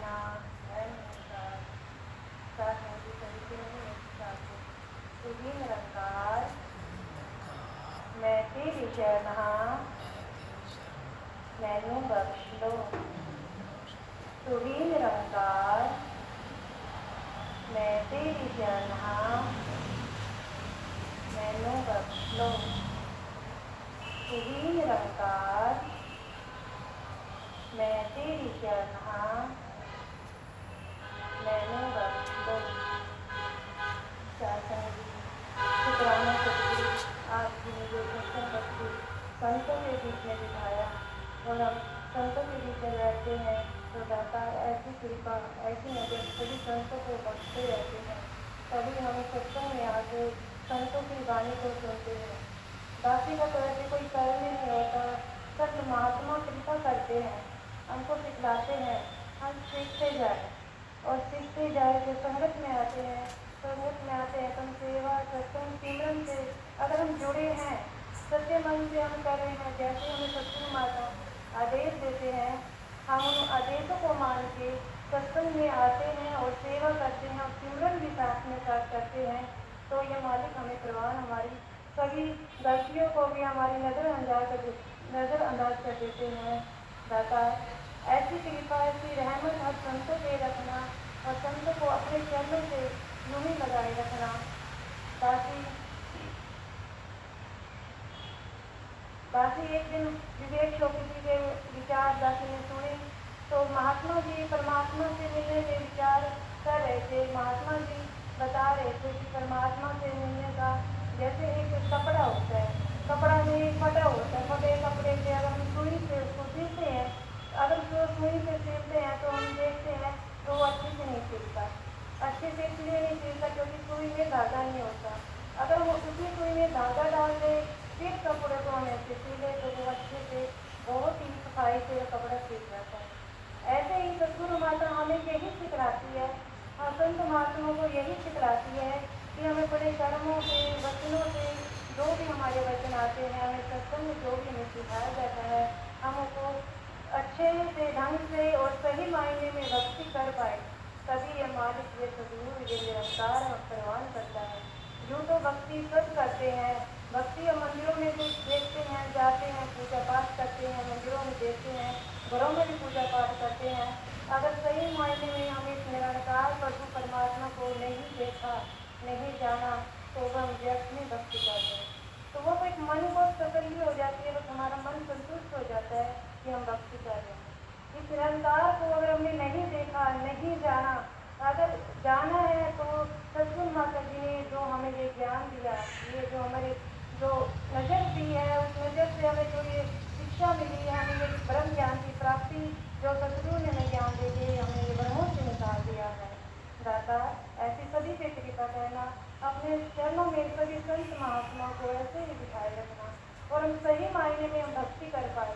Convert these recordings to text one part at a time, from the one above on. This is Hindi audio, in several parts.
नाम है निरंकार साथ में भी तरीके नहीं एक साथ तू ही निरंकार मैं तेरी शरणा मैनू बख्श लो। तू ही निरंकार मैं तेरी शरणा मैनू बख्श लो। तू ही निरंकार मैं तेरी शरणा मैनू बख्श लो। शुक्राना सतगुरु आपकी मुझे सत्संग भक्ति संतों के बीच में दिखाया और हम संतों के बीच में रहते हैं तो दाता ऐसी कृपा ऐसी नजर सभी संतों को बख्शते रहते हैं। तभी हम सत्संग में आके संतों की वाणी को सुनते हैं। दासी का तो ऐसे कोई कर्म ही नहीं होता, सब महात्मा कृपा करते हैं, हमको सिखलाते हैं, हम सीखते जाए और सीखते जाए। जो संगत में आते हैं संगत में आते हैं तुम सेवा सत्संग सिमरन से अगर हम जुड़े हैं सच्चे मन से हम कर रहे हैं जैसे हमें सत्संग माता आदेश देते हैं हम उन आदेशों को मान के सत्संग में आते हैं और सेवा करते हैं और सिमरन भी साथ में साथ करते हैं तो ये मालिक हमें प्रवान हमारी सभी गलतियों को भी हमारी नज़रअंदाज कर देते हैं। दाता ऐसी कृपा ऐसी रहमत हर संतों पे रखना और संतों को अपने चरणों से यूं ही लगाए रखना दासी एक दिन विवेक चौकसी के विचार दासी ने सुने तो महात्मा जी परमात्मा से मिलने के विचार कर रहे थे। महात्मा जी बता रहे थे कि परमात्मा से मिलने का जैसे एक कपड़ा होता है, कपड़ा में फटा होता है, फटे कपड़े से अगर हम सुई से उसको सिलते हैं अगर उसको सुई से सिलते हैं तो हम देखते हैं तो वो अच्छे से नहीं सिलता। अच्छे से इसलिए नहीं सिलता क्योंकि सुई में धागा नहीं होता। अगर वो उसी सुई में धागा डाल दे फिर कपड़े को हम ऐसे सिले तो वो अच्छे से बहुत ही सफाई से कपड़ा सिल जाता है। ऐसे ही सतगुरु माता हमें यही सिखलाती है और संत महात्माओं को यही सिखलाती है कि हमें बड़े कर्मों से वचनों से जो भी हमारे वचन आते हैं हमें सत्संग में जो भी हमें सिखाया जाता है हम उसको अच्छे से ढंग से और सही मायने में भक्ति कर पाए तभी ये मालिक ये सदगुरु ये निरंकार प्रवान करता है। जो तो भक्ति सब करते हैं भक्ति और मंदिरों में भी देखते हैं जाते हैं पूजा पाठ करते हैं मंदिरों में देखते हैं घरों में भी पूजा पाठ करते हैं। अगर सही मायने में हम इस निरंकार प्रभु परमात्मा को नहीं देखा नहीं जाना तो वह हम व्यर्थ में भक्ति कर रहे हैं तो वो एक मन को तसल्ली हो जाती है बस हमारा मन संतुष्ट हो जाता है कि हम भक्ति कर रहे हैं। इस निरंकार को अगर हमने नहीं देखा नहीं जाना अगर जाना है तो सतगुरु माता जी ने जो हमें ये ज्ञान दिया ये जो हमारे जो नज़र दी है उस नज़र से हमें जो ये शिक्षा मिली है हमें ये ब्रह्म ज्ञान की प्राप्ति जो सतगुरु ने हमें ज्ञान दे के हमें ये ब्रह्मों से निकाल दिया है। दाता ऐसी सभी पे कृपा करना अपने चरणों में सभी संत महात्मा को ऐसे ही बिठाए रखना और हम सही मायने में हम भक्ति कर पाए।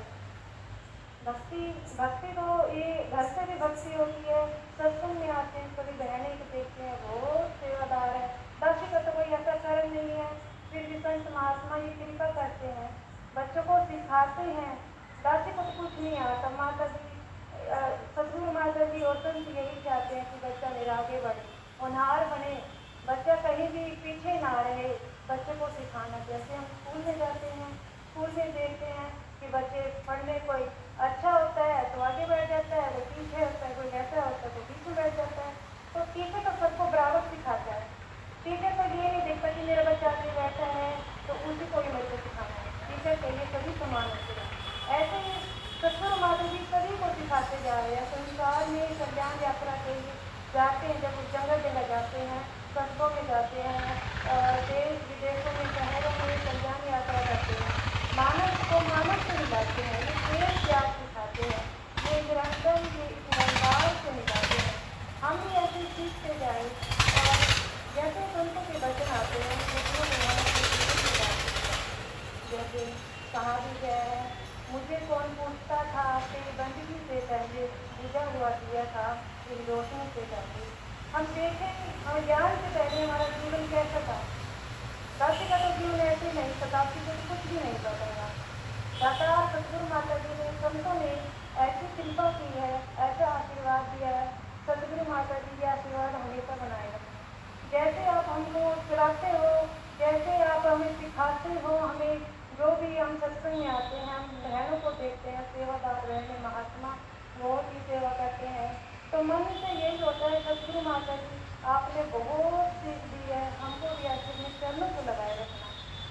भक्ति तो ये घर से भी भक्ति होती है सत्संग में आते हैं सभी बहनें को देखते हैं बहुत सेवादार है। दासी का तो कोई ऐसा कर्म नहीं है फिर भी संत महात्मा ये कृपा करते हैं बच्चों को सिखाते हैं। दासी को तो कुछ नहीं आता माता जी सतगुरु माता जी और संत यही चाहते हैं कि बच्चा मेरा आगे बढ़े होनहार बने बच्चा कहीं भी पीछे ना रहे बच्चे को सिखाना। जैसे हम स्कूल में जाते हैं स्कूल में देखते हैं कि बच्चे पढ़ने कोई अच्छा होता है तो आगे बढ़ जाता है वो पीछे होता है कोई ऐसा होता है तो पीछे बैठ जाता है। तो टीचर तो सबको बराबर सिखाता है। टीचर तो ये नहीं देखता कि मेरा बच्चा आगे बैठा है तो उसी को ही मेरे को सिखाना है। टीचर के लिए सभी समान होते हैं। ऐसे ही सतगुरु माता जी सभी को सिखाते जा रहे हैं। संसार में कल्याण यात्रा के लिए जाते हैं जब जगह जगह जाते हैं कस्बों में जाते हैं देश विदेशों में शहरों में कल्याण यात्रा करते हैं मानव को मानव से मिलाते हैं ये प्रेम त्याग सिखाते हैं ये निरंतर ये निरंकार से मिलाते हैं। हम भी ऐसे सीखते जाए और जैसे संतों के वचन आते हैं जैसे कहा भी गया है मुझे कौन पूछता था तेरी बंदगी से पहले बुझा हुआ दिया था तेरी रोशनी से पहले। हम देखें हमें ज्ञान से पहले हमारा जीवन कैसा था। दासी का तो जीवन ऐसे ही नहीं था दासी को कुछ भी नहीं पता था। दाता सतगुरु माता जी ने संतों ने ऐसी कृपा की है, ऐसा आशीर्वाद दिया है। सतगुरु माता जी के आशीर्वाद हमेशा बनाए रखें। जैसे आप हमको चलाते हो, जैसे आप हमें सिखाते हो, हमें जो भी हम सत्संग में आते हैं, हम बहनों को देखते हैं, सेवादार बहनें महात्मा बहुत ही सेवा करते हैं, तो मन से यही होता है सतगुरु माता जी आपने बहुत सीख दी है, हमको भी ऐसे अपने चरणों को लगाए रखना।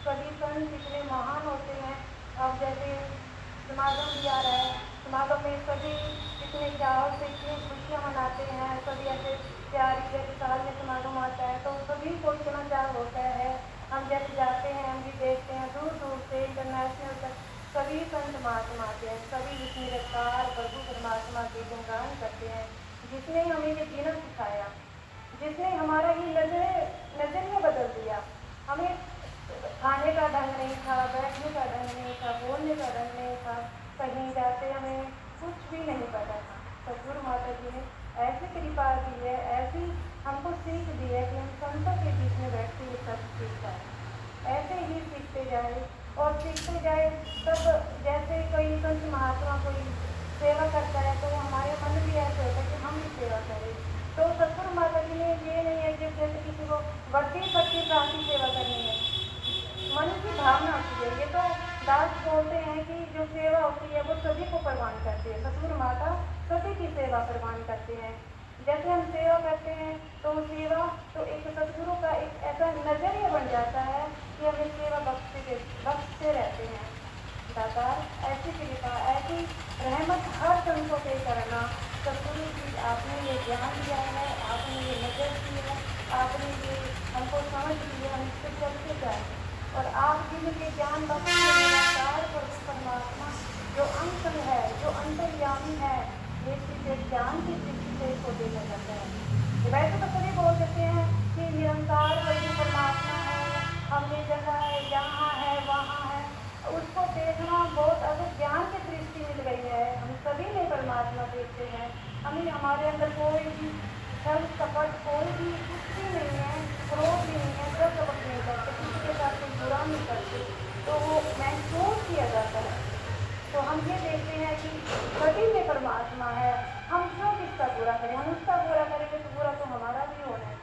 कभी संत इतने महान होते हैं, अब जैसे समागम भी आ रहा है, समागम में सभी इतने चाव से इतनी खुशियाँ मनाते हैं, सभी ऐसे प्यारी जैसे साल में समागम आता है तो सभी को इतना चाव होता है। हम जैसे जाते हैं हम भी देखते हैं दूर दूर से इंटरनेशनल तक सभी संत महात्मा आते हैं, सभी इस निरंकार प्रभु परमात्मा के गुणगान करते हैं, जिसने हमें ये जीना सिखाया, जिसने हमारा ही नजरिया बदल दिया। हमें खाने का ढंग नहीं था, बैठने का ढंग नहीं था, बोलने का ढंग नहीं था, कहीं जाते हमें कुछ भी नहीं पता था। सतगुरु माता जी ने ऐसी कृपा दी है, ऐसी हमको सीख दी है कि हम संतों के बीच में बैठते हुए सब सीख पाए। ऐसे ही सीखते जाए और सीखते जाए, तब जैसे कोई संत महात्मा कोई सेवा करता है तो हमारे मन भी ऐसे होता है कि हम भी सेवा करें। तो सतगुरु माता जी ने ये नहीं है कि जैसे किसी को बढ़ती बढ़ती प्रांति सेवा करनी है, मन की भावना होती है। ये तो दास बोलते हैं कि जो सेवा होती है वो सभी को प्रवान करती है, सतगुरु माता सभी की सेवा प्रवान करते हैं। जैसे हम सेवा करते हैं तो सेवा तो एक सतगुरु का एक ऐसा नजरिया बन जाता है कि हमें सेवा बख्शते रहते हैं। दातार ऐसी कृपा, ऐसी रहमत हर संतों पे करना। सतगुरु जी आपने ये ज्ञान दिया है, आपने ये नजर दी है, आपने ये हमको समझ दी है, हम इससे चलते जाए और आप जिनके ज्ञान बख्शे निराकार प्रभु परमात्मा जो अंश है, जो अंतर्यामी है, ये चीजें ज्ञान की दृष्टि से इसको देखा जाता है। वैसे तो सभी बोल देते हैं कि निरंकार प्रभु परमात्मा है, हम ये जगह है, यहाँ है, वहाँ है, उसको देखना बहुत अगर ज्ञान की दृष्टि मिल गई है, हम सभी में परमात्मा देखते हैं, हमें हमारे अंदर कोई भी छल कपट कोई भी कुछ भी नहीं है, क्रोध भी नहीं है, द्रव कपट नहीं करते, किसी के साथ कोई बुरा नहीं करते, तो वो महसूस किया जाता है। तो हम ये देखते हैं कि सभी में परमात्मा है, हम क्यों किसका बुरा करें, हम उसका बुरा करेंगे तो बुरा तो हमारा भी होना है।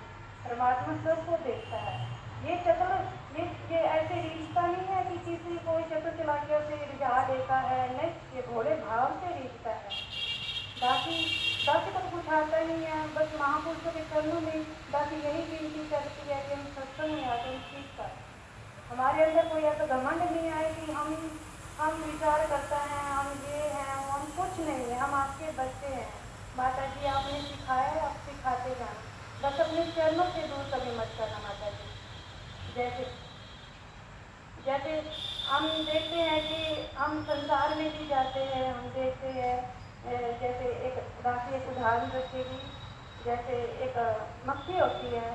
परमात्मा सबको देखता है। ये चतुर ये ऐसे रीझता नहीं है कि किसी कोई चतुर चला के उसे रिझा देता है, नहीं, ये भोले भाव से रीझता है। बाकी तो कुछ आता नहीं है, बस महापुरुषों के चरणों में बाकी यही विनती करती है कि हम सत्संग में आते हैं सीख कर हमारे अंदर कोई ऐसा घमंड नहीं आए कि हम विचार करता है हम ये हैं, हम कुछ नहीं है, हम आपके बच्चे हैं। माता जी आपने सिखाया है, आप सिखाते जाना, बस अपने चरणों से दूर कभी मत करना माता जी। जैसे हम देखते हैं कि हम संसार में भी जाते हैं, हम देखते हैं जैसे एक बाकी एक उदाहरण रखेगी, जैसे एक मक्खी होती है,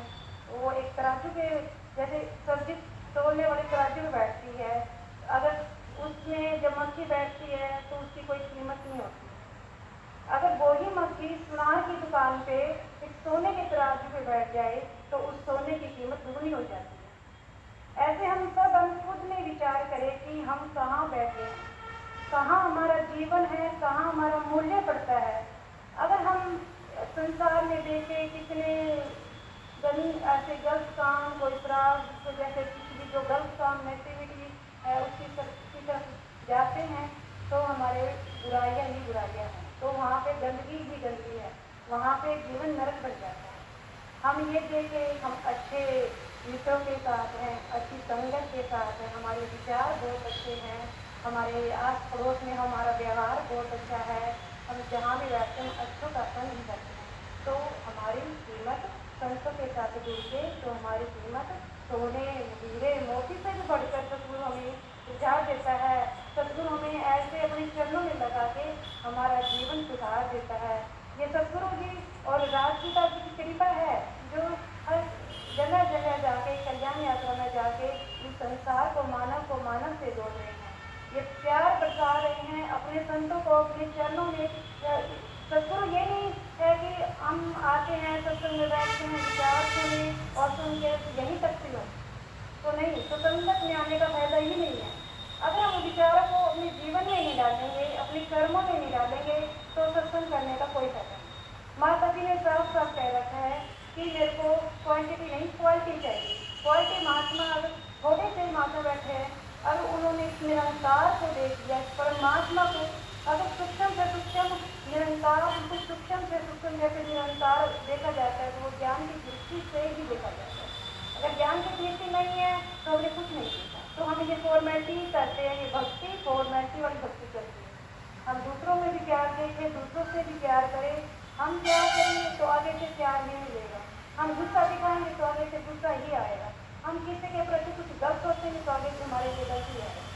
वो एक तराजू के जैसे सब्जी तोलने वाले तराजू में बैठती है, अगर उसमें जब मक्खी बैठती है तो उसकी कोई कीमत नहीं होती। अगर वही मक्खी सुनार की दुकान पे एक सोने के तराजू पे बैठ जाए तो उस सोने की कीमत दुगनी हो जाती है। ऐसे हम खुद में विचार करें कि हम कहाँ बैठे हैं, कहाँ हमारा जीवन है, कहाँ हमारा मूल्य पड़ता है। अगर हम संसार में देखें कितने ऐसे गलत काम, कोई अपराध, तो जैसे किसी भी जो गलत काम एक्टिविटी है उसकी तरफ जाते हैं तो हमारे बुराइयाँ ही बुराइयाँ हैं, तो वहाँ पे गंदगी ही गंदगी है, वहाँ पे जीवन नरक बन जाता है। हम ये देखें हम अच्छे मित्रों के साथ हैं, अच्छी संगत के साथ हैं, हमारे विचार बहुत अच्छे हैं, हमारे आस पड़ोस में हमारा व्यवहार बहुत अच्छा है, हम जहाँ भी रहते हैं अच्छों का संग ही करते हैं, तो हमारी कीमत संतों के साथ जुड़ के तो हमारी कीमत सोने हीरे मोती से भी बढ़कर सतगुरु हमें सुझाव देता है। सतगुरु हमें ऐसे अपने चरणों में लगा के हमारा जीवन सुधार देता है। ये सतगुरु जी और राजपिता जी की कृपा है जो हर जगह जगह जाके कल्याण यात्रा में जाके इस संसार को मानव से जोड़ रहे हैं, ये प्यार बरसा रहे हैं अपने संतों को अपने चरणों में। सतगुरु ये नहीं है कि हम आते हैं सत्संग में बैठते हैं विचार सुने और सुन के यहीं तक सीमित, तो नहीं, तो संगत में आने का फायदा ही नहीं है। अगर हम विचारों को अपने जीवन में नहीं डालेंगे, अपने कर्मों में नहीं डालेंगे, सत्संग करने का कोई फायदा नहीं। माता जी ने साफ साफ कह रखा है कि मेरे को क्वांटिटी नहीं क्वालिटी चाहिए। क्वालिटी महात्मा अगर थोड़े से महात्मा बैठे हैं, अगर उन्होंने इस निरंकार को देख लिया, परमात्मा को अगर सूक्ष्म से सूक्ष्म निरंकार, कुछ सूक्ष्म से सूक्ष्म जैसे निरंकार देखा जाता है तो वो ज्ञान की दृष्टि से ही देखा जाता है। अगर ज्ञान की दृष्टि नहीं है तो हमने कुछ नहीं सीखा। तो हम ये फॉर्मेलिटी करते हैं, ये भक्ति फॉर्मेलिटी वाली भक्ति करते हैं। हम दूसरों में भी प्यार देखें, दूसरों से भी प्यार करें। हम प्यार करेंगे तो आगे से प्यार नहीं मिलेगा। हम गुस्सा दिखाएंगे तो आगे से गुस्सा ही आएगा। हम किसी के प्रति कुछ गलत सोचेंगे तो आगे से हमारे लिए गलती आएगा।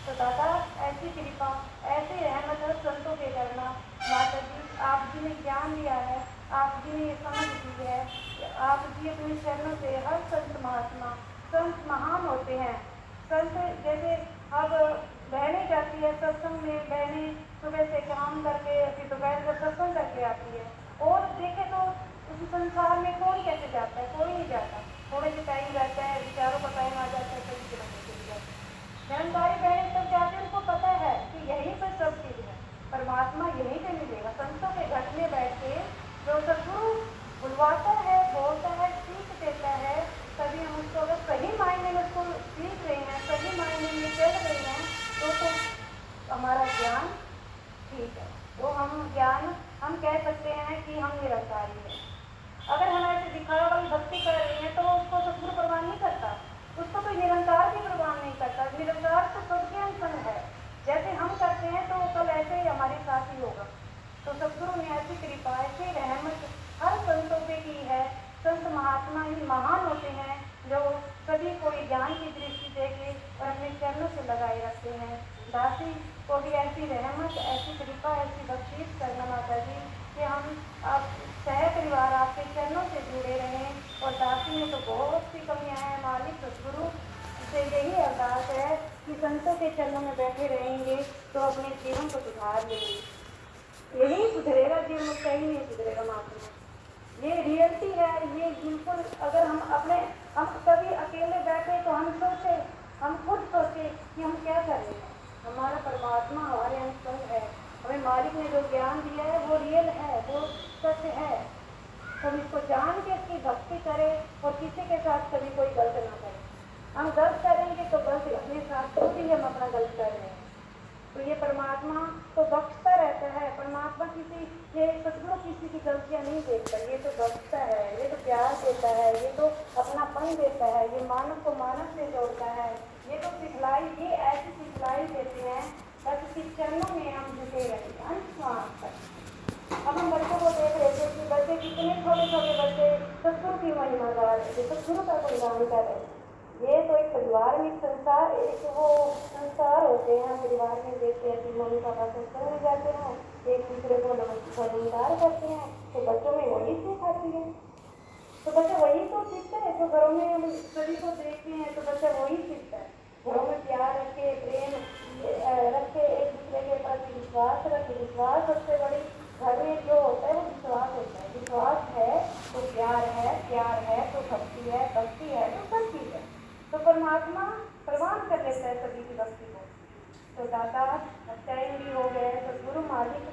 तो दादा ऐसी कृपा, ऐसी रहमत है संतों के करना। माता जी आप जी ने ज्ञान दिया है, आप जी ने ये समझ दी है, आप जी अपने चरणों से हर संत महात्मा, संत महान होते हैं। संत जैसे अब बहनें जाती है सत्संग में, बहनें सुबह से काम करके फिर दोपहर को सत्संग करके आती है। और देखे तो उस संसार में कौन कैसे जाता है, कोई नहीं जाता। थोड़े से टाइम रहता है, विचारों का टाइम आ जाता है, कभी चलने के लिए निरंकारी बहनें तब जाते, उनको पता है कि यहीं पर सब चीज है, परमात्मा यहीं पे मिलेगा। संतों के घर में बैठ के जो सदगुरु बुलवाता है, बोलता है, सीख देता है, तभी हम उसको अगर सही मायने में उसको सीख रहे हैं, सही मायने में चल रहे हैं तो हमारा ज्ञान ठीक है। तो हम ज्ञान हम कह सकते हैं कि हम निरंकारी हैं। अगर हम ऐसे दिखावा वाली भक्ति कर रहे हैं तो उसको सदगुरु प्रवान नहीं करता, उसको कोई निरंकार भी प्रवान नहीं करता। निरंकार तो सबके अंतर है, जैसे हम करते हैं तो कल ऐसे ही हमारे साथ ही होगा। तो सदगुरु ने ऐसी कृपा, ऐसी रहमत हर संतों पे की है। संत महात्मा ही महान होते हैं जो सभी को ज्ञान की दृष्टि देके और अपने चरणों से लगाए रखते हैं। दासी को भी ऐसी रहमत, ऐसी कृपा, ऐसी बख्शीश करना माता जी कि हम आप सह परिवार आपके चरणों से जुड़े रहें। और दासी में तो बहुत सी कमियां हैं, मालिक सदगुरु से यही अरदास है कि संतों के चरणों में बैठे रहेंगे तो अपने जीवन को सुधार लेंगे। यही सुधरेगा जीवन में, कहीं नहीं सुधरेगा माता। ये रियलिटी है, ये बिल्कुल। अगर हम कभी अकेले बैठे तो हम सोचे, हम खुद सोचे कि हम क्या कर रहे हैं। हमारा परमात्मा हमारे अंश है, हमें मालिक ने जो ज्ञान दिया है वो रियल है, वो सच है। हम इसको जान के इसकी भक्ति करें और किसी के साथ कभी कोई गलत ना करें। हम गलत करेंगे तो गलत अपने साथ खुद ही हम अपना गलत कर रहे हैं। तो ये परमात्मा तो बख्शता रहता है। परमात्मा ये सदगुरु किसी की गलतियां नहीं देखता, ये तो बख्शता है, ये तो प्यार देता है, ये तो अपनापन देता है, ये मानव को मानव से जोड़ता है। ये तो सिखलाई, ये ऐसी सिखलाई देते हैं बस इसके चरणों में हम जुटे रहें अंत तक। अब हम बच्चों को देख रहे थे कि बच्चे कितने छोटे छोटे बच्चे सदगुरु की महिमा गा रहे थे, सदगुरु का गुणगान कर रहे थे। ये तो एक परिवार में संसार, एक वो संस्कार होते हैं। परिवार में देखते हैं कि मम्मी पापा सत्संग में जाते हैं, एक दूसरे को नमस्कार करते हैं, तो बच्चों में वही सीख आती है। तो बच्चे वही तो सीखते हैं जो घरों में हम सभी को देखते हैं, तो बच्चा वही सीखता है। घरों में प्यार रखे, प्रेम रखे, एक दूसरे के प्रति विश्वास रखे। विश्वास सबसे बड़ी घर में जो होता है वो विश्वास होता है। विश्वास है तो प्यार है, प्यार है तो भक्ति है, भक्ति है तो सब चीज है। तो परमात्मा प्रवान कर लेता है सभी की भक्ति को। तो दाता टाइम भी हो गया, तो गुरु मालिक